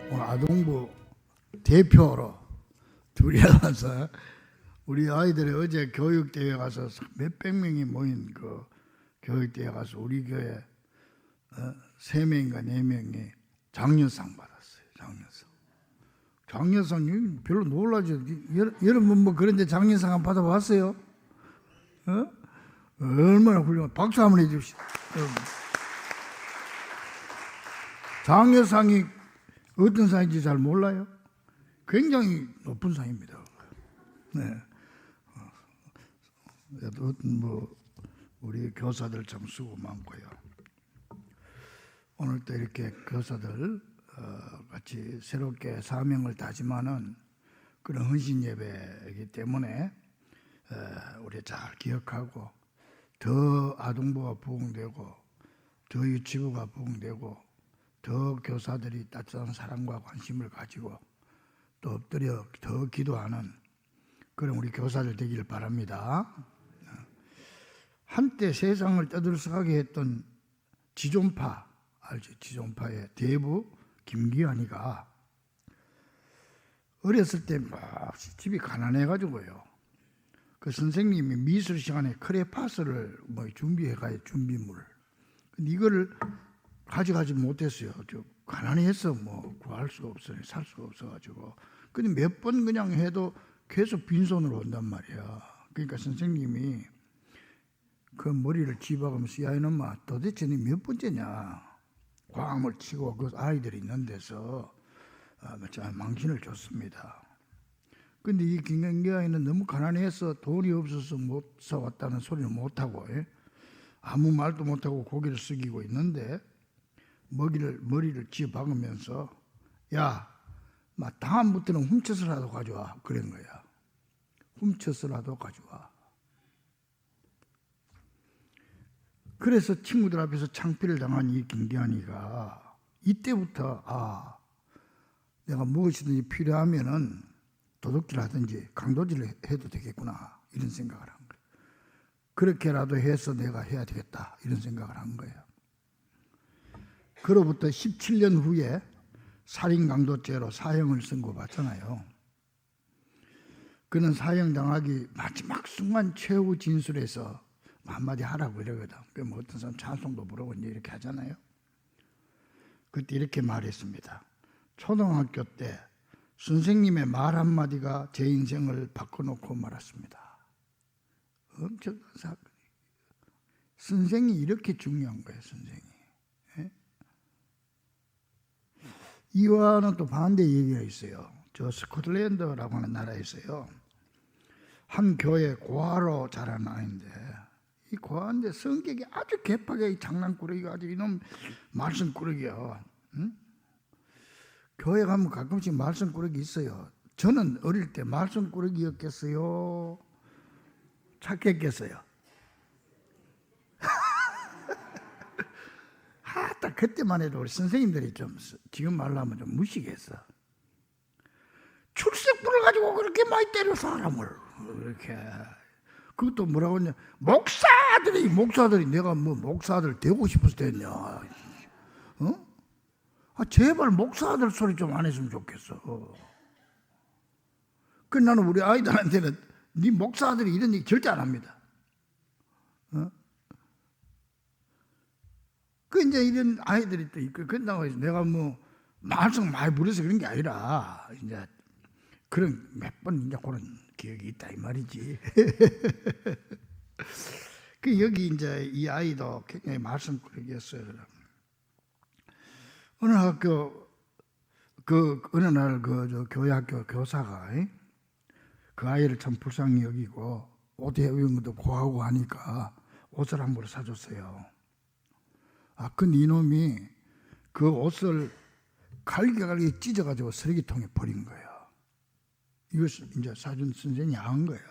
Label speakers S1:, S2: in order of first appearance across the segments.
S1: 오늘 아동부 대표로 둘이 나와서 우리 아이들이 어제 교육대회 가서 몇백 명이 모인 그 교육대회 가서 우리 교회 3명인가 4명이 장려상 받았어요. 장려상이 별로 놀라죠. 여러분 뭐 그런데 장려상 안 받아봤어요? 얼마나 훌륭한, 박수 한번 해주시죠. 장려상이 어떤 상인지 잘 몰라요? 굉장히 높은 상입니다. 네. 뭐 우리 교사들 참 수고 많고요. 오늘 또 이렇게 교사들 같이 새롭게 사명을 다짐하는 그런 헌신 예배이기 때문에 우리 잘 기억하고 더 아동부가 부흥되고 더 유치부가 부흥되고 더 교사들이 따뜻한 사랑과 관심을 가지고 또 엎드려 더 기도하는 그런 우리 교사들 되기를 바랍니다. 한때 세상을 떠들썩하게 했던 지존파, 알죠? 지존파의 대부 김기환이가 어렸을 때 막 집이 가난해가지고요. 그 선생님이 미술 시간에 크레파스를 뭐 준비해가요, 준비물. 근데 이거를 가져가지 못했어요. 가난해서 뭐 구할 수가 없어요. 살 수가 없어가지고. 근데 몇 번 그냥 해도 계속 빈손으로 온단 말이야. 그러니까 선생님이 그 머리를 집어가면서 야 이놈아 도대체 니 몇 번째냐. 광을 치고 그 아이들이 있는 데서 망신을 줬습니다. 근데 이 김경기아이는 너무 가난해서 돈이 없어서 못 사왔다는 소리는 못하고 아무 말도 못하고 고개를 숙이고 있는데 머리를 쥐어박으면서 야, 다음부터는 훔쳐서라도 가져와 그런 거야. 훔쳐서라도 가져와. 그래서 친구들 앞에서 창피를 당한 이 김기환이가 이때부터 내가 무엇이든지 필요하면은 도둑질 하든지 강도질을 해도 되겠구나 이런 생각을 한 거예요. 그렇게라도 해서 내가 해야 되겠다 이런 생각을 한 거예요. 그로부터 17년 후에 살인강도죄로 사형을 선고받잖아요. 그는 사형당하기 마지막 순간 최후 진술에서 한마디 하라고 이러거든. 그럼 어떤 사람 찬송도 부르고 이렇게 하잖아요. 그때 이렇게 말했습니다. 초등학교 때 선생님의 말 한마디가 제 인생을 바꿔놓고 말았습니다. 엄청난 사건이. 선생이 이렇게 중요한 거예요. 선생이. 이와는 또 반대 얘기가 있어요. 저 스코틀랜드라고 하는 나라에 있어요. 한 교회 고아로 자란 아이인데 이 고아인데 성격이 아주 개팍해. 장난꾸러기가 아주 이놈 말썽꾸러기야. 응? 교회 가면 가끔씩 말썽꾸러기 있어요. 저는 어릴 때 말썽꾸러기였겠어요? 착했겠어요? 딱 그때만 해도 우리 선생님들이 좀 지금 말로 하면 좀 무식했어. 출석부를 가지고 그렇게 많이 때려 사람을 이렇게. 그것도 뭐라고 했냐? 목사들이 내가 뭐 목사들 되고 싶어서 됐냐? 제발 목사들 소리 좀 안 했으면 좋겠어. 그 나는 우리 아이들한테는 네 목사들이 이런 얘기 절대 안 합니다. 그 이제 이런 아이들이 또 있고 그런다고 해서 내가 뭐 말썽 많이 부려서 그런 게 아니라 이제 그런 몇 번 이제 그런 기억이 있다 이 말이지. 그 여기 이제 이 아이도 굉장히 말썽꾸러기였어요. 어느 학교 어느 날 저 교회 학교 교사가 그 아이를 참 불쌍히 여기고 옷 해오는 것도 고하고 하니까 옷을 한 벌 사줬어요. 근데 이놈이 그 옷을 갈게 찢어가지고 쓰레기통에 버린 거예요. 이것을 이제 사준 선생님이 한 거예요.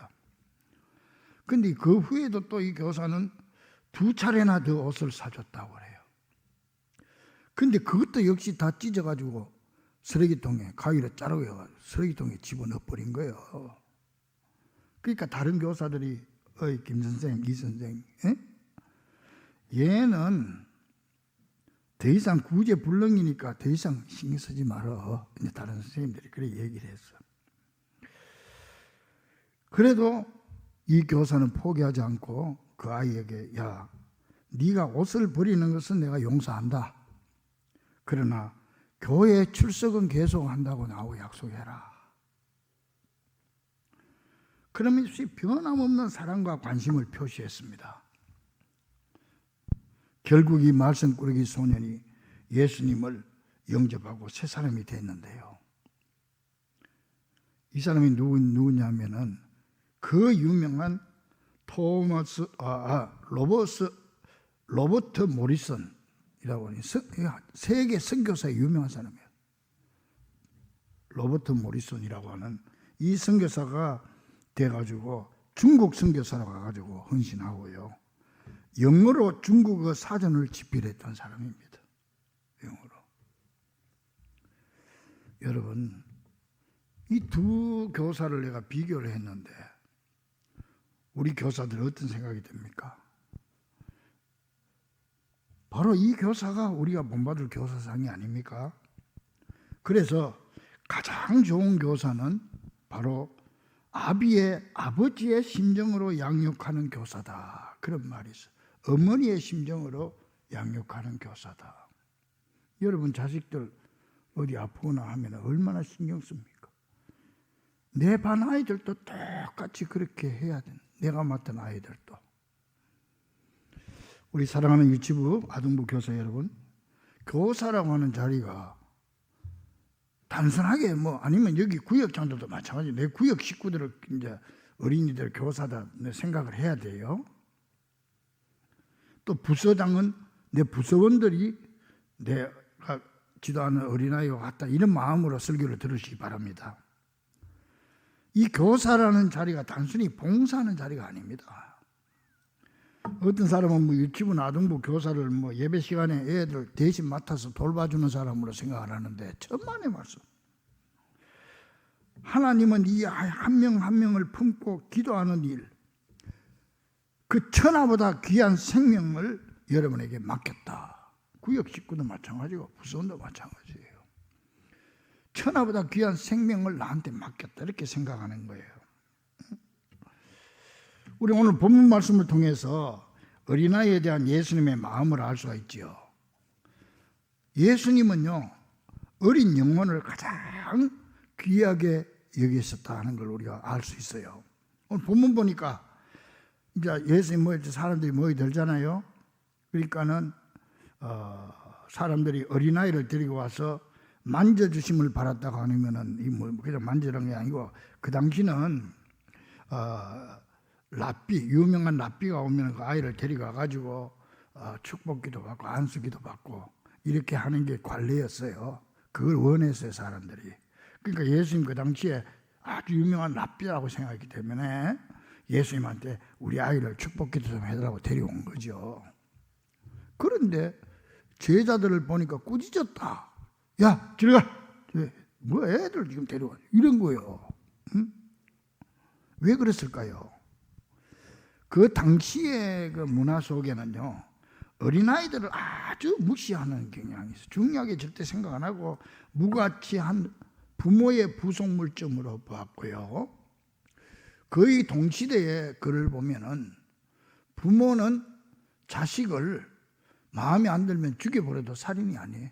S1: 근데 그 후에도 또 이 교사는 2차례나 더 옷을 사줬다고 그래요. 근데 그것도 역시 다 찢어가지고 쓰레기통에 가위로 자르고 쓰레기통에 집어넣어버린 거예요. 그러니까 다른 교사들이 김 선생, 이 선생 얘는 더 이상 구제불능이니까 더 이상 신경 쓰지 말어. 이제 다른 선생님들이 그렇게 얘기를 했어. 그래도 이 교사는 포기하지 않고 그 아이에게 야, 네가 옷을 버리는 것은 내가 용서한다. 그러나 교회 출석은 계속한다고 나하고 약속해라. 그러면서 변함없는 사랑과 관심을 표시했습니다. 결국 이 말썽꾸러기 소년이 예수님을 영접하고 새 사람이 됐는데요. 이 사람이 누구냐면은 그 유명한 로버트 모리슨이라고 하는 세계 선교사의 유명한 사람이에요. 로버트 모리슨이라고 하는 이 선교사가 돼가지고 중국 선교사로 가가지고 헌신하고요. 영어로 중국어 사전을 집필했던 사람입니다. 영어로. 여러분, 이 두 교사를 내가 비교를 했는데 우리 교사들 어떤 생각이 듭니까? 바로 이 교사가 우리가 본받을 교사상이 아닙니까? 그래서 가장 좋은 교사는 바로 아버지의 심정으로 양육하는 교사다. 그런 말이 있어요. 어머니의 심정으로 양육하는 교사다. 여러분 자식들 어디 아프거나 하면 얼마나 신경 씁니까? 내 반 아이들도 똑같이 그렇게 해야 돼. 내가 맡은 아이들도. 우리 사랑하는 유치부 아동부 교사 여러분, 교사라고 하는 자리가 단순하게 아니면 여기 구역장들도 마찬가지. 내 구역 식구들을 이제 어린이들 교사다 생각을 해야 돼요. 또 부서장은 내 부서원들이 내가 지도하는 어린아이와 같다. 이런 마음으로 설교를 들으시기 바랍니다. 이 교사라는 자리가 단순히 봉사하는 자리가 아닙니다. 어떤 사람은 유치부 아동부 교사를 예배 시간에 애들 대신 맡아서 돌봐주는 사람으로 생각을 하는데 천만의 말씀. 하나님은 이 한 명 한 명을 품고 기도하는 일, 그 천하보다 귀한 생명을 여러분에게 맡겼다. 구역 식구도 마찬가지고 부서원도 마찬가지예요. 천하보다 귀한 생명을 나한테 맡겼다. 이렇게 생각하는 거예요. 우리 오늘 본문 말씀을 통해서 어린아이에 대한 예수님의 마음을 알 수가 있지요. 예수님은요, 어린 영혼을 가장 귀하게 여기셨다는 걸 우리가 알 수 있어요. 오늘 본문 보니까 이제 예수님 사람들이 모여 들잖아요. 그러니까는 사람들이 어린아이를 데리고 와서 만져주심을 바랐다고 하면은 그냥 만지는 게 아니고 그 당시는 유명한 랍비가 오면 그 아이를 데리고 가지고 축복기도 받고 안수기도 받고 이렇게 하는 게 관례였어요. 그걸 원했어요, 사람들이. 그러니까 예수님 그 당시에 아주 유명한 랍비라고 생각했기 때문에 예수님한테 우리 아이를 축복기도 좀 해달라고 데려온 거죠. 그런데 제자들을 보니까 꾸짖었다. 야, 들어가. 뭐 애들 지금 데려와. 이런 거예요. 응? 왜 그랬을까요? 그 당시의 그 문화 속에는요, 어린아이들을 아주 무시하는 경향이 있어요. 중요하게 절대 생각 안 하고 무가치한 부모의 부속물점으로 보았고요. 거의 동시대의 글을 보면은 부모는 자식을 마음에 안 들면 죽여버려도 살인이 아니에요.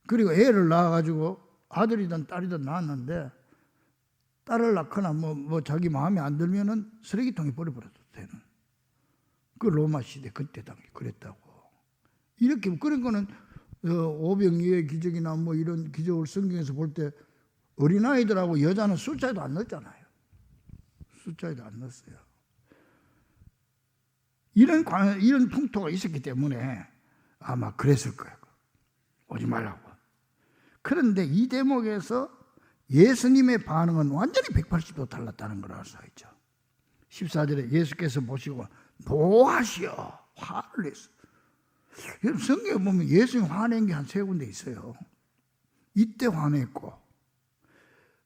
S1: 그리고 애를 낳아가지고 아들이든 딸이든 낳았는데 딸을 낳거나 자기 마음에 안 들면은 쓰레기통에 버려버려도 되는. 그 로마 시대 그때 당시 그랬다고. 이렇게 그런 거는 오병이의 기적이나 이런 기적을 성경에서 볼 때 어린아이들하고 여자는 숫자에도 안 넣었잖아요. 숫자에도 안 넣었어요. 이런 풍토가 있었기 때문에 아마 그랬을 거예요. 오지 말라고. 그런데 이 대목에서 예수님의 반응은 완전히 180도 달랐다는 걸 알 수가 있죠. 14절에 예수께서 보시고 노하시어 화를 냈어요. 여러분 성경에 보면 예수님 화낸 게 한 3군데 있어요. 이때 화냈고,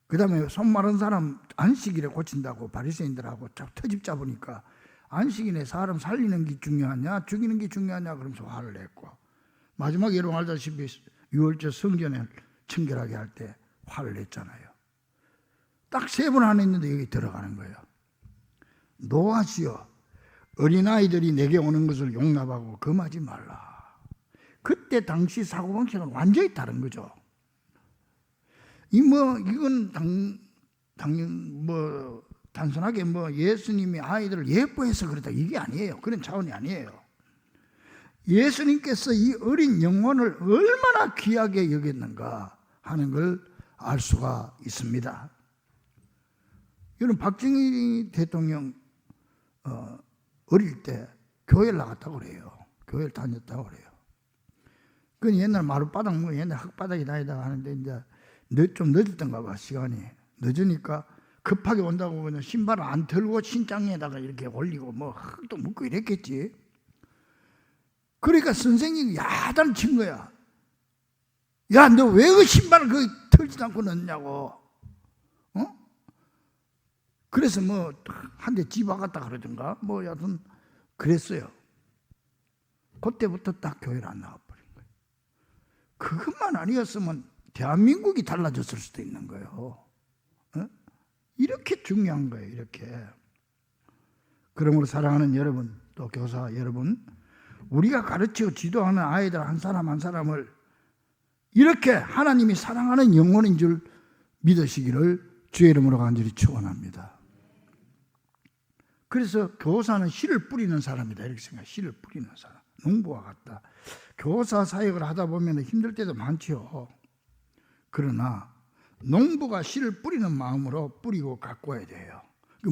S1: 그 다음에 손 마른 사람 안식일에 고친다고 바리새인들하고 터집 잡으니까 안식일에 사람 살리는 게 중요하냐 죽이는 게 중요하냐 그러면서 화를 냈고, 마지막에 여러분 알다시피 유월절 성전을 청결하게 할 때 화를 냈잖아요. 딱 3번 안에 있는데 여기 들어가는 거예요. 노하시오, 어린아이들이 내게 오는 것을 용납하고 금하지 말라. 그때 당시 사고방식은 완전히 다른 거죠. 이건 단순하게 예수님이 아이들을 예뻐해서 그렇다 이게 아니에요. 그런 차원이 아니에요. 예수님께서 이 어린 영혼을 얼마나 귀하게 여겼는가 하는 걸 알 수가 있습니다. 여러분, 박정희 대통령 어릴 때 교회를 나갔다고 그래요. 교회를 다녔다고 그래요. 그 옛날 마룻바닥 옛날 흙바닥에 다니다가 하는데 이제 좀 늦었던가 봐. 시간이 늦으니까 급하게 온다고 그냥 신발을 안 털고 신장에다가 이렇게 올리고 흙도 묻고 이랬겠지. 그러니까 선생님이 야단을 친 거야. 야, 너 왜 그 신발을 털지도 않고 넣냐고. 그래서 한 대 집어갔다 그러던가 여하튼 그랬어요. 그때부터 딱 교회를 안 나가버린 거예요. 그것만 아니었으면 대한민국이 달라졌을 수도 있는 거예요. 이렇게 중요한 거예요. 이렇게. 그러므로 사랑하는 여러분, 또 교사 여러분, 우리가 가르치고 지도하는 아이들 한 사람 한 사람을 이렇게 하나님이 사랑하는 영혼인 줄 믿으시기를 주의 이름으로 간절히 축원합니다. 그래서 교사는 씨를 뿌리는 사람이다 이렇게 생각해요. 씨를 뿌리는 사람. 농부와 같다. 교사 사역을 하다 보면 힘들 때도 많지요. 그러나 농부가 씨를 뿌리는 마음으로 뿌리고 가꿔야 돼요.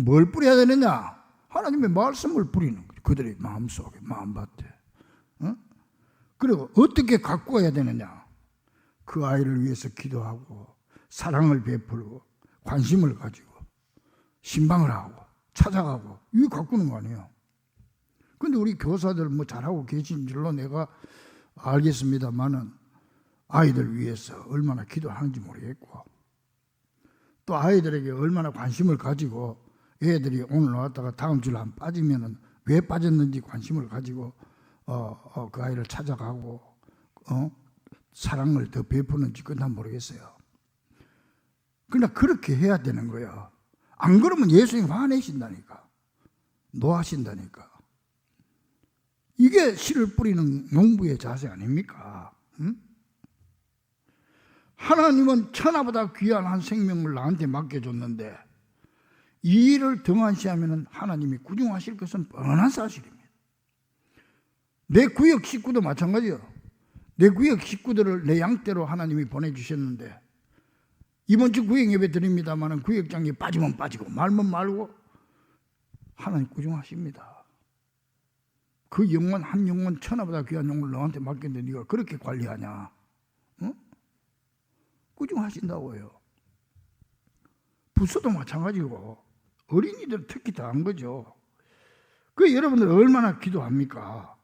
S1: 뭘 뿌려야 되느냐? 하나님의 말씀을 뿌리는 거죠. 그들의 마음속에, 마음밭에. 그리고 어떻게 가꿔야 되느냐? 그 아이를 위해서 기도하고 사랑을 베풀고 관심을 가지고 신방을 하고 찾아가고 이거 가꾸는 거 아니에요. 그런데 우리 교사들 잘하고 계신 줄로 내가 알겠습니다만은 아이들 위해서 얼마나 기도하는지 모르겠고 또 아이들에게 얼마나 관심을 가지고 애들이 오늘 나왔다가 다음 주에 안 빠지면은 왜 빠졌는지 관심을 가지고 그 아이를 찾아가고 사랑을 더 베푸는지 그건 난 모르겠어요. 그러나 그렇게 해야 되는 거예요. 안 그러면 예수님 화내신다니까. 노하신다니까. 이게 씨를 뿌리는 농부의 자세 아닙니까? 하나님은 천하보다 귀한 한 생명을 나한테 맡겨줬는데 이 일을 등한시하면 하나님이 구중하실 것은 뻔한 사실입니다. 내 구역 식구도 마찬가지예요. 내 구역 식구들을 내 양떼로 하나님이 보내주셨는데 이번 주 구역 예배 드립니다만 구역장이 빠지면 빠지고 말면 말고 하나님 구중하십니다. 그 영혼 한 영혼 천하보다 귀한 영혼을 너한테 맡겼는데 네가 그렇게 관리하냐? 구중하신다고요. 부서도 마찬가지고 어린이들 특히 더한 거죠. 그 여러분들 얼마나 기도합니까?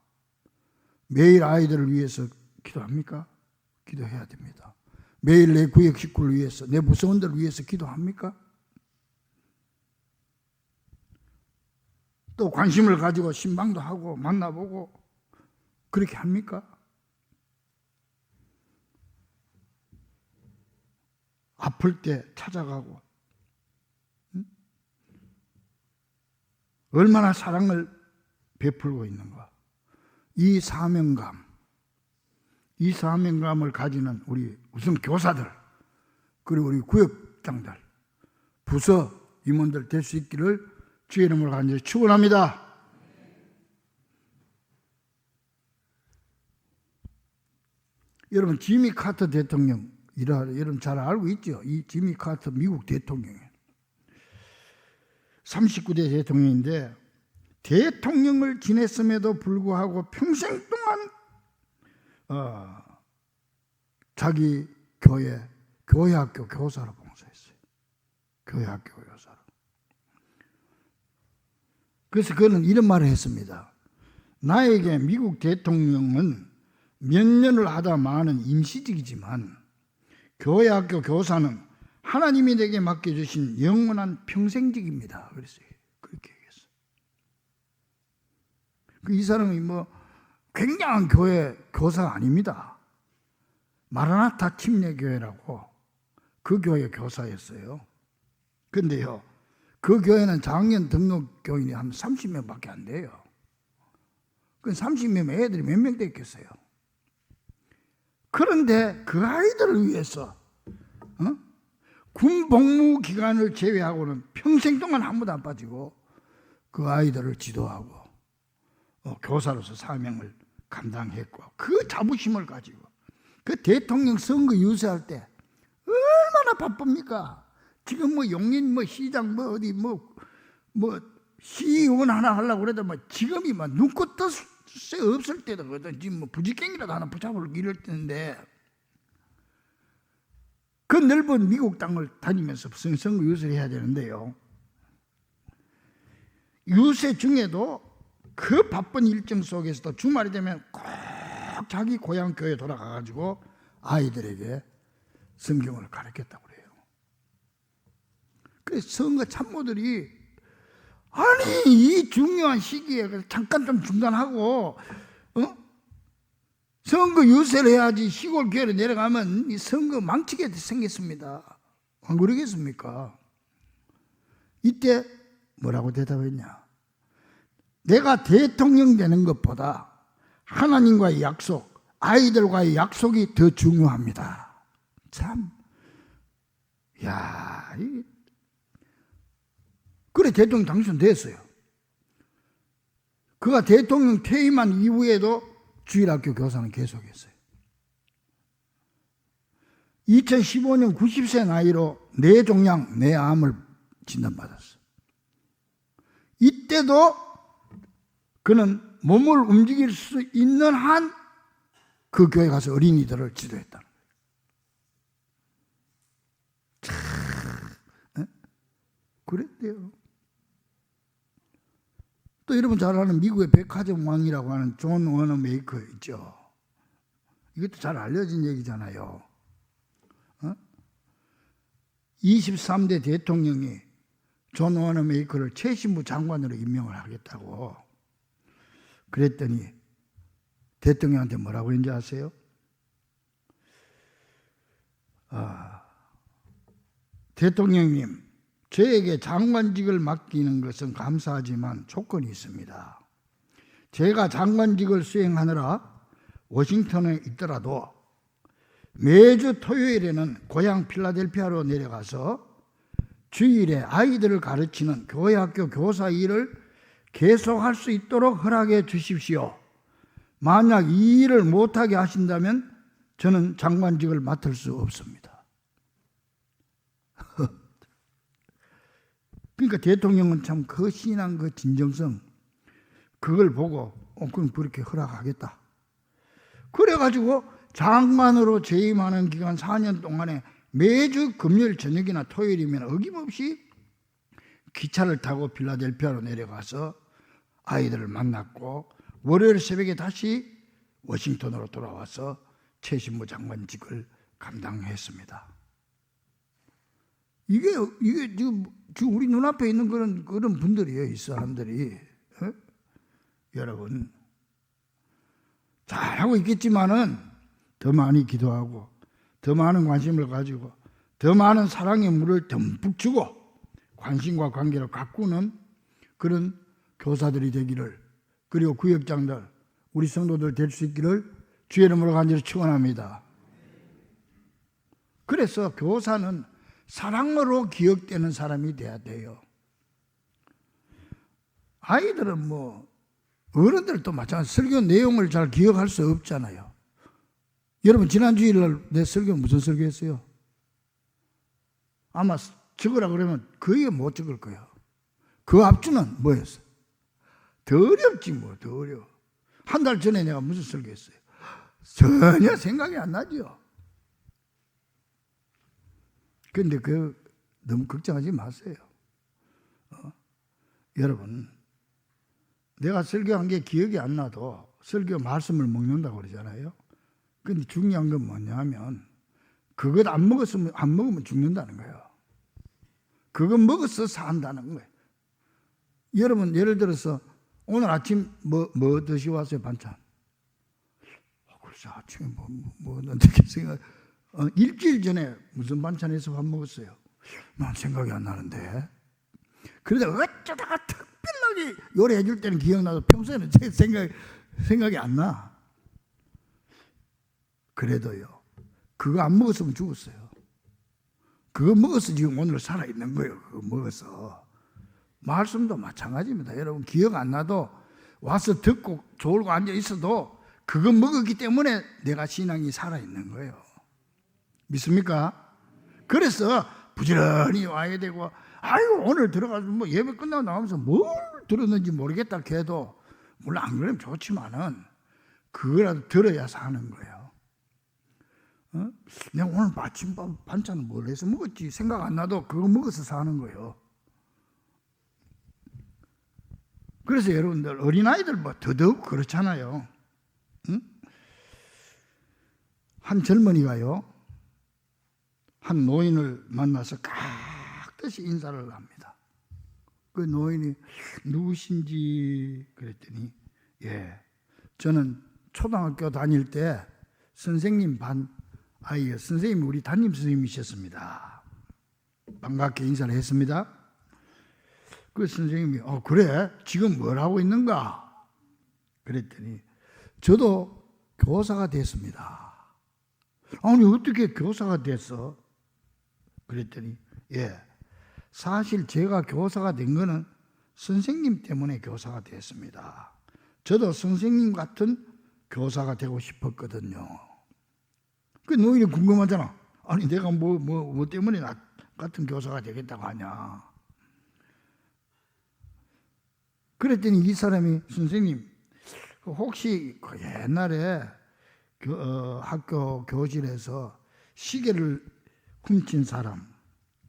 S1: 매일 아이들을 위해서 기도합니까? 기도해야 됩니다. 매일 내 구역 식구를 위해서, 내 부서원들을 위해서 기도합니까? 또 관심을 가지고 신방도 하고 만나보고 그렇게 합니까? 아플 때 찾아가고 얼마나 사랑을 베풀고 있는가. 이 사명감을 가지는 우리 우선 교사들 그리고 우리 구역장들 부서 임원들 될 수 있기를 주의 이름으로 간절히 축원합니다. 여러분 지미 카터 대통령 여러분 잘 알고 있죠? 이 지미 카터 미국 대통령이에요. 39대 대통령인데 대통령을 지냈음에도 불구하고 평생 동안 자기 교회학교 교사로 봉사했어요. 교회학교 교사로. 그래서 그는 이런 말을 했습니다. 나에게 미국 대통령은 몇 년을 하다 마는 임시직이지만 교회학교 교사는 하나님이 내게 맡겨주신 영원한 평생직입니다. 그랬어요. 그렇게 얘기했어요. 이 사람이 굉장한 교회 교사가 아닙니다. 마라나타 침례교회라고 그 교회 교사였어요. 근데요, 그 교회는 작년 등록 교인이 한 30명밖에 안 돼요. 그 30명이면 애들이 몇 명 됐겠어요. 그런데 그 아이들을 위해서 군 복무 기간을 제외하고는 평생 동안 한 번도 안 빠지고 그 아이들을 지도하고 교사로서 사명을 감당했고, 그 자부심을 가지고 그 대통령 선거 유세할 때 얼마나 바쁩니까? 지금 뭐 용인 뭐 시장 뭐 어디 뭐 시의원 하나 하려고 그래도 뭐 지금이 막 눈꽃 뜰새 없을 때거든. 지금 뭐 부지깽이라도 하나 붙여보려고 이럴 텐데, 그 넓은 미국 땅을 다니면서 선거 유세를 해야 되는데요, 유세 중에도 그 바쁜 일정 속에서도 주말이 되면 꼭 자기 고향 교회에 돌아가가지고 아이들에게 성경을 가르쳤다고 그래요. 그래서 선거 참모들이 아니 이 중요한 시기에 잠깐 좀 중단하고 선거 유세를 해야지, 시골 교회로 내려가면 이 선거 망치게 생겼습니다. 안 그러겠습니까? 이때 뭐라고 대답했냐? 내가 대통령 되는 것보다 하나님과의 약속, 아이들과의 약속이 더 중요합니다. 참, 야, 그래 대통령 당선됐어요. 그가 대통령 퇴임한 이후에도 주일학교 교사는 계속했어요. 2015년 90세 나이로 뇌종양, 뇌암을 진단받았어요. 이때도 그는 몸을 움직일 수 있는 한 그 교회 가서 어린이들을 지도했다. 참, 그랬대요. 또 여러분 잘 아는 미국의 백화점 왕이라고 하는 존 워너메이커 있죠. 이것도 잘 알려진 얘기잖아요. 23대 대통령이 존 워너메이커를 최신부 장관으로 임명을 하겠다고 그랬더니 대통령한테 뭐라고 했는지 아세요? 대통령님, 저에게 장관직을 맡기는 것은 감사하지만 조건이 있습니다. 제가 장관직을 수행하느라 워싱턴에 있더라도 매주 토요일에는 고향 필라델피아로 내려가서 주일에 아이들을 가르치는 교회학교 교사 일을 계속할 수 있도록 허락해 주십시오. 만약 이 일을 못하게 하신다면 저는 장관직을 맡을 수 없습니다. 그러니까 대통령은 참 그 신앙, 그 진정성, 그걸 보고 그럼 그렇게 허락하겠다. 그래가지고 장관으로 재임하는 기간 4년 동안에 매주 금요일 저녁이나 토요일이면 어김없이 기차를 타고 필라델피아로 내려가서 아이들을 만났고, 월요일 새벽에 다시 워싱턴으로 돌아와서 최신부 장관직을 감당했습니다. 이게 지금 우리 눈앞에 있는 그런 분들이에요, 이 사람들이. 여러분, 잘하고 있겠지만은 더 많이 기도하고, 더 많은 관심을 가지고, 더 많은 사랑의 물을 듬뿍 주고 관심과 관계를 가꾸는 그런 교사들이 되기를, 그리고 구역장들, 우리 성도들 될 수 있기를 주의 이름으로 간절히 축원합니다. 그래서 교사는 사랑으로 기억되는 사람이 돼야 돼요. 아이들은 뭐 어른들도 마찬가지, 설교 내용을 잘 기억할 수 없잖아요. 여러분 지난 주일날 내 설교 무슨 설교했어요? 아마 적으라 그러면 거의 못 적을 거예요. 그 앞주는 뭐였어요? 더 어렵지 뭐, 더 어려워. 한 달 전에 내가 무슨 설교했어요? 전혀 생각이 안 나죠. 그런데 너무 걱정하지 마세요. 여러분, 내가 설교한 게 기억이 안 나도 설교 말씀을 먹는다고 그러잖아요. 근데 중요한 건 뭐냐면 그것 안 먹으면 죽는다는 거예요. 그거 먹어서 산다는 거예요. 여러분 예를 들어서 오늘 아침 뭐 드시고 왔어요? 반찬. 글쎄 아침에 뭐 어떻게 생각? 일주일 전에 무슨 반찬에서 밥 먹었어요? 난 생각이 안 나는데. 그러다 어쩌다가 특별하게 요리해 줄 때는 기억나도 평소에는 제 생각이 안 나. 그래도요, 그거 안 먹었으면 죽었어요. 그거 먹어서 지금 오늘 살아있는 거예요. 그거 먹어서. 말씀도 마찬가지입니다. 여러분 기억 안 나도 와서 듣고 졸고 앉아 있어도 그거 먹었기 때문에 내가 신앙이 살아있는 거예요. 믿습니까? 그래서 부지런히 와야 되고, 아이고 오늘 들어가서 뭐 예배 끝나고 나오면서 뭘 들었는지 모르겠다 해도, 물론 안 그러면 좋지만은 그거라도 들어야 사는 거예요. 내가 오늘 아침밥 반찬을 뭘 해서 먹었지 생각 안 나도 그거 먹어서 사는 거예요. 그래서 여러분들 어린아이들 뭐 더더욱 그렇잖아요. 응? 한 젊은이가요, 한 노인을 만나서 깍듯이 인사를 합니다. 그 노인이 누구신지 그랬더니, 예, 저는 초등학교 다닐 때 선생님 반 아이요, 선생님이 우리 담임 선생님이셨습니다. 반갑게 인사를 했습니다. 그 선생님이 그래? 지금 뭘 하고 있는가? 그랬더니 저도 교사가 됐습니다. 아니 어떻게 교사가 됐어? 그랬더니 예, 사실 제가 교사가 된 거는 선생님 때문에 교사가 됐습니다. 저도 선생님 같은 교사가 되고 싶었거든요. 그 노인이 궁금하잖아. 아니 내가 뭐 때문에 나 같은 교사가 되겠다고 하냐. 그랬더니 이 사람이, 선생님 혹시 그 옛날에 학교 교실에서 시계를 훔친 사람,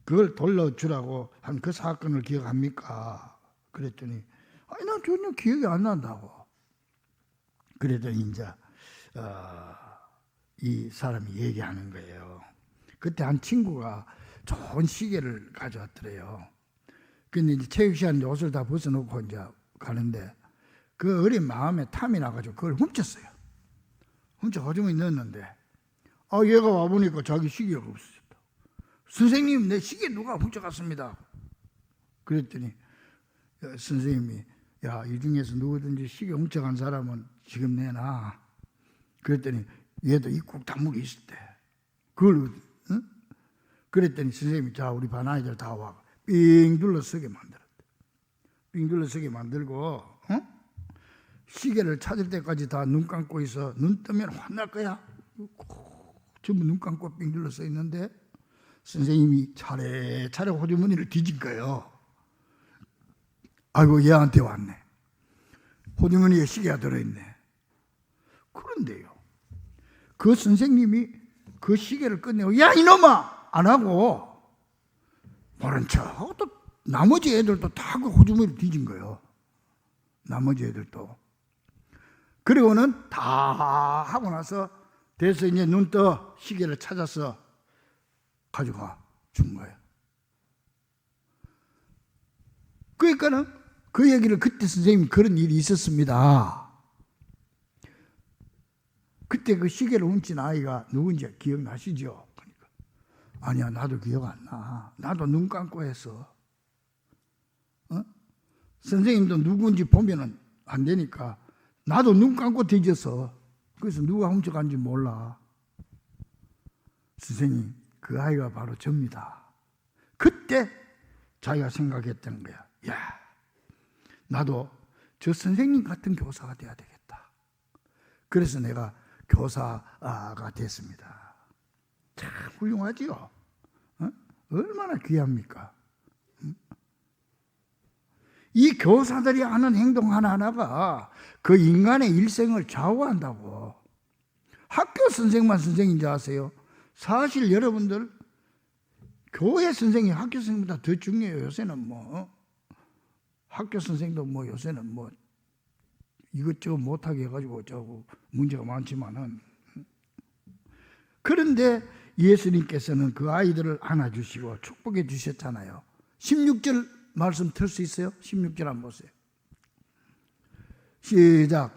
S1: 그걸 돌려주라고 한 그 사건을 기억합니까? 그랬더니 아니 난 전혀 기억이 안 난다고. 그랬더니 이제 이 사람이 얘기하는 거예요. 그때 한 친구가 좋은 시계를 가져왔더래요. 근데 이제 체육 시간에 옷을 다 벗어놓고 이제 가는데 그 어린 마음에 탐이 나가지고 그걸 훔쳤어요. 훔쳐 허중에 넣었는데 얘가 와보니까 자기 시계가 없었다. 선생님 내 시계 누가 훔쳐갔습니다. 그랬더니 선생님이 야, 이 중에서 누구든지 시계 훔쳐간 사람은 지금 내놔. 그랬더니 얘도 입국 단물이 있을 때 그걸 그랬더니 선생님이 자 우리 반 아이들 다 와 삥 둘러서게 만들었대. 삥 둘러서게 만들고 시계를 찾을 때까지 다 눈 감고 있어. 눈 뜨면 혼날 거야. 전부 눈 감고 삥 둘러서 있는데 선생님이 차례차례 호주머니를 뒤진 거예요. 아이고 얘한테 왔네. 호주머니에 시계가 들어있네. 그런데요, 그 선생님이 그 시계를 끝내고 야 이놈아 안 하고 모른 척하고 또 나머지 애들도 다 그 호주머니를 뒤진 거예요. 나머지 애들도. 그리고는 다 하고 나서 돼서 이제 눈 떠 시계를 찾아서 가져가 준 거예요. 그러니까는 그 얘기를 그때 선생님이 그런 일이 있었습니다. 그때 그 시계를 훔친 아이가 누군지 기억나시죠? 그러니까 아니야 나도 기억 안 나. 나도 눈 감고 했어. 선생님도 누군지 보면은 안 되니까 나도 눈 감고 뒤졌어. 그래서 누가 훔쳐간지 몰라. 선생님 그 아이가 바로 접니다. 그때 자기가 생각했던 거야. 야 나도 저 선생님 같은 교사가 돼야 되겠다. 그래서 내가 교사가 됐습니다. 참 훌륭하지요. 얼마나 귀합니까? 이 교사들이 하는 행동 하나하나가 그 인간의 일생을 좌우한다고. 학교 선생만 선생인 줄 아세요? 사실 여러분들 교회 선생이 학교 선생보다 더 중요해요. 요새는 뭐 학교 선생도 뭐 요새는 뭐 이것저것 못하게 해가지고 저거 문제가 많지만은, 그런데 예수님께서는 그 아이들을 안아주시고 축복해 주셨잖아요. 16절 말씀 틀 수 있어요? 16절 한번 보세요. 시작.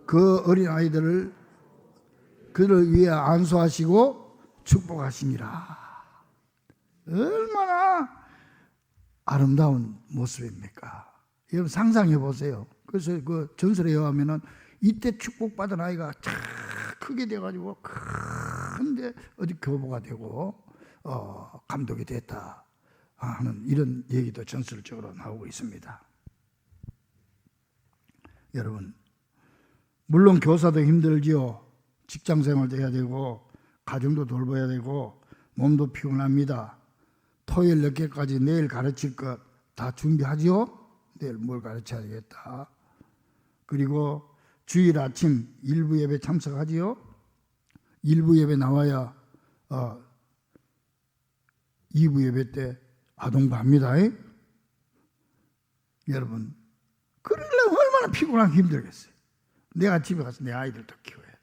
S1: 그 어린 아이들을 그를 위해 안수하시고 축복하시니라. 얼마나 아름다운 모습입니까? 여러분 상상해 보세요. 그래서 그 전설에 의하면은 이때 축복받은 아이가 참 크게 돼가지고 큰데 어디 교보가 되고 감독이 됐다 하는 이런 얘기도 전설적으로 나오고 있습니다. 여러분, 물론 교사도 힘들지요. 직장 생활도 해야 되고 가정도 돌봐야 되고 몸도 피곤합니다. 토요일 늦게까지 내일 가르칠 것 다 준비하지요? 내일 뭘 가르쳐야겠다. 그리고 주일 아침 일부 예배 참석하지요? 일부 예배 나와야 2부 예배 때 아동부합니다. 여러분, 그러려면 얼마나 피곤하고 힘들겠어요. 내가 집에 가서 내 아이들도 키워야 돼요.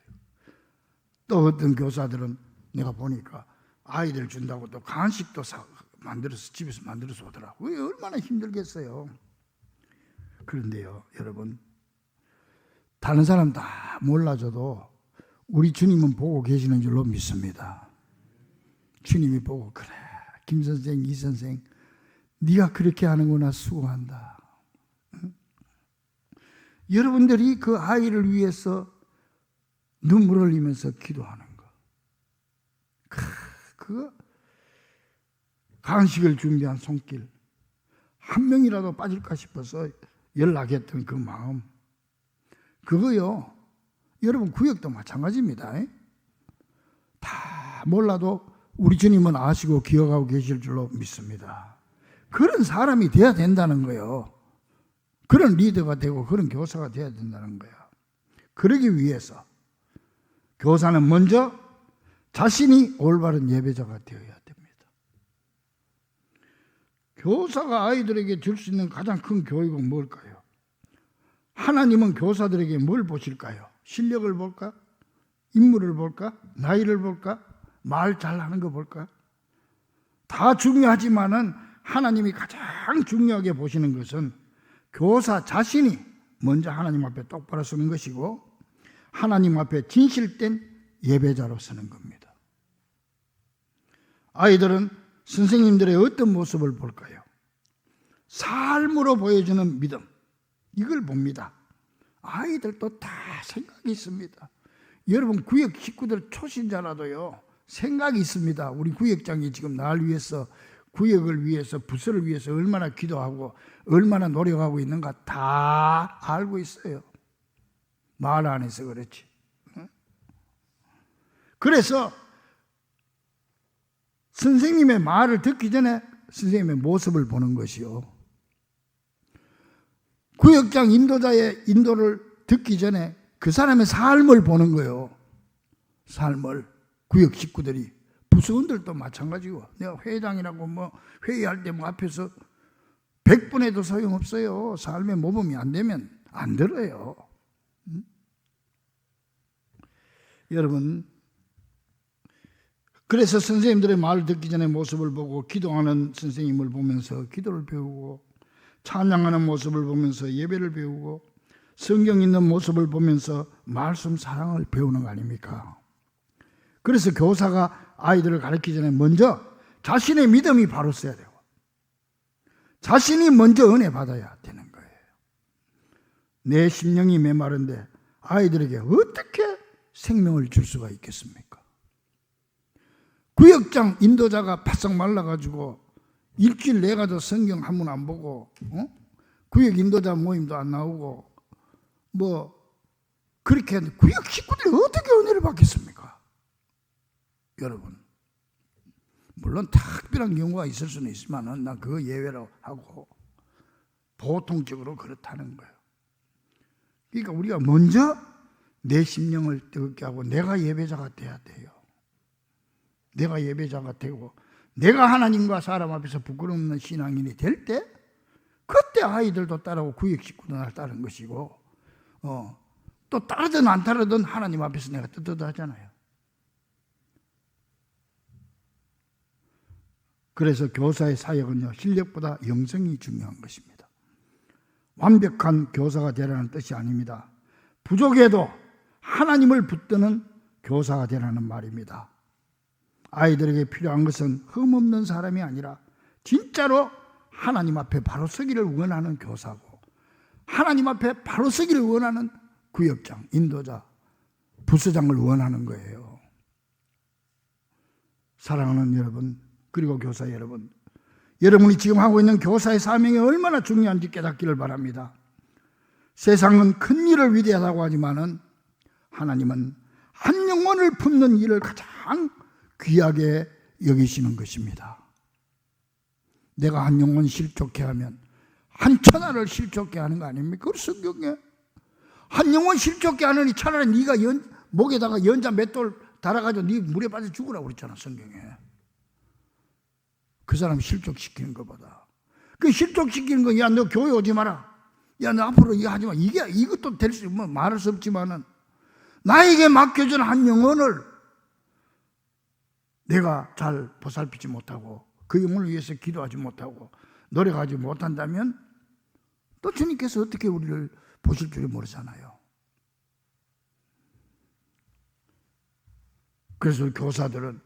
S1: 또 어떤 교사들은 내가 보니까 아이들 준다고 또 간식도 만들어서 집에서 만들어서 오더라고요. 얼마나 힘들겠어요. 그런데요, 여러분, 다른 사람 다 몰라줘도 우리 주님은 보고 계시는 줄로 믿습니다. 주님이 보고, 그래, 김 선생, 이 선생, 네가 그렇게 하는구나, 수고한다. 응? 여러분들이 그 아이를 위해서 눈물 흘리면서 기도하는 거, 그거 간식을 준비한 손길, 한 명이라도 빠질까 싶어서 연락했던 그 마음, 그거요, 여러분 구역도 마찬가지입니다. 다 몰라도 우리 주님은 아시고 기억하고 계실 줄로 믿습니다. 그런 사람이 돼야 된다는 거예요. 그런 리더가 되고 그런 교사가 돼야 된다는 거예요. 그러기 위해서 교사는 먼저 자신이 올바른 예배자가 되어야 됩니다. 교사가 아이들에게 줄 수 있는 가장 큰 교육은 뭘까요? 하나님은 교사들에게 뭘 보실까요? 실력을 볼까? 인물을 볼까? 나이를 볼까? 말 잘하는 거 볼까? 다 중요하지만은 하나님이 가장 중요하게 보시는 것은 교사 자신이 먼저 하나님 앞에 똑바로 서는 것이고 하나님 앞에 진실된 예배자로 서는 겁니다. 아이들은 선생님들의 어떤 모습을 볼까요? 삶으로 보여주는 믿음, 이걸 봅니다. 아이들도 다 생각이 있습니다. 여러분 구역 식구들 초신자라도요 생각이 있습니다. 우리 구역장이 지금 날 위해서, 구역을 위해서, 부서를 위해서 얼마나 기도하고 얼마나 노력하고 있는가 다 알고 있어요. 말 안 해서 그렇지. 그래서 선생님의 말을 듣기 전에 선생님의 모습을 보는 것이요, 구역장 인도자의 인도를 듣기 전에 그 사람의 삶을 보는 거예요. 삶을. 구역 식구들이, 부서원들도 마찬가지고, 내가 회장이라고 뭐 회의할 때 뭐 앞에서 100분 해도 소용없어요. 삶의 모범이 안 되면 안 들어요. 여러분, 그래서 선생님들의 말을 듣기 전에 모습을 보고 기도하는 선생님을 보면서 기도를 배우고, 찬양하는 모습을 보면서 예배를 배우고, 성경 있는 모습을 보면서 말씀 사랑을 배우는 거 아닙니까? 그래서 교사가 아이들을 가르치기 전에 먼저 자신의 믿음이 바로 써야 되고 자신이 먼저 은혜 받아야 되는 거예요. 내 심령이 메마른데 아이들에게 어떻게 생명을 줄 수가 있겠습니까? 구역장 인도자가 바싹 말라가지고 일주일 내가도 성경 한문 안 보고 구역 인도자 모임도 안 나오고 뭐 그렇게 하는데 구역 식구들이 어떻게 은혜를 받겠습니까? 여러분, 물론 특별한 경우가 있을 수는 있지만 난 그거 예외로 하고 보통적으로 그렇다는 거예요. 그러니까 우리가 먼저 내 심령을 뜨겁게 하고 내가 예배자가 돼야 돼요. 내가 예배자가 되고 내가 하나님과 사람 앞에서 부끄러움없는 신앙인이 될 때 그때 아이들도 따르고 구역 식구도 날 따르는 것이고 또 따르든 안 따르든 하나님 앞에서 내가 떳떳하잖아요. 그래서 교사의 사역은요, 실력보다 영성이 중요한 것입니다. 완벽한 교사가 되라는 뜻이 아닙니다. 부족해도 하나님을 붙드는 교사가 되라는 말입니다. 아이들에게 필요한 것은 흠없는 사람이 아니라 진짜로 하나님 앞에 바로 서기를 원하는 교사고, 하나님 앞에 바로 서기를 원하는 구역장, 인도자, 부서장을 원하는 거예요. 사랑하는 여러분, 그리고 교사 여러분, 여러분이 지금 하고 있는 교사의 사명이 얼마나 중요한지 깨닫기를 바랍니다. 세상은 큰 일을 위대하다고 하지만은 하나님은 한 영혼을 품는 일을 가장 귀하게 여기시는 것입니다. 내가 한 영혼 실족해 하면 한 천하를 실족해 하는 거 아닙니까? 그 성경에 한 영혼 실족해 하느니 차라리 네가 목에다가 연자 맷돌 달아가지고 네 물에 빠져 죽으라고 그랬잖아, 성경에. 그 사람 실족시키는 것보다. 그 실족시키는 거, 야, 너 교회 오지 마라. 야, 너 앞으로 이거 하지 마. 이것도 될 수, 말할 수 없지만은 나에게 맡겨준 한 영혼을 내가 잘 보살피지 못하고 그 영혼을 위해서 기도하지 못하고 노력하지 못한다면 또 주님께서 어떻게 우리를 보실 줄을 모르잖아요. 그래서 교사들은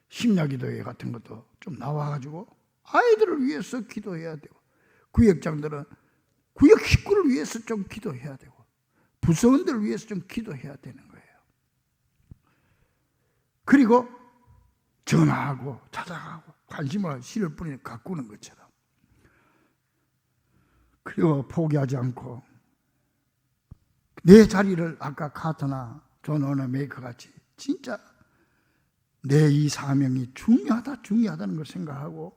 S1: 심야기도회 같은 것도 좀 나와가지고 아이들을 위해서 기도해야 되고, 구역장들은 구역 식구를 위해서 좀 기도해야 되고, 부서원들을 위해서 좀 기도해야 되는 거예요. 그리고 전화하고 찾아가고 관심을 실을 뿐이 가꾸는 것처럼. 그리고 포기하지 않고 내 자리를 아까 카터나 존 오너 메이커 같이 진짜 내 이 사명이 중요하다는 걸 생각하고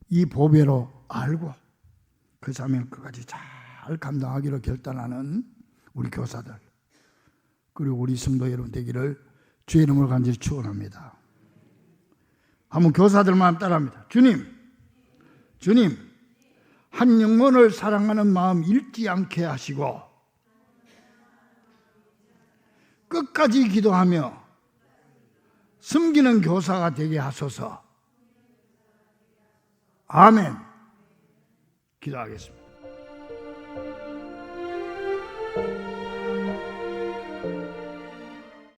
S1: 이 보배로 알고 그 사명을 끝까지 잘 감당하기로 결단하는 우리 교사들, 그리고 우리 성도 여러분 되기를 주의 이름으로 간절히 축원합니다. 한번 교사들만 따라합니다. 주님, 한 영혼을 사랑하는 마음 잃지 않게 하시고 끝까지 기도하며 섬기는 교사가 되게 하소서. 아멘. 기도하겠습니다.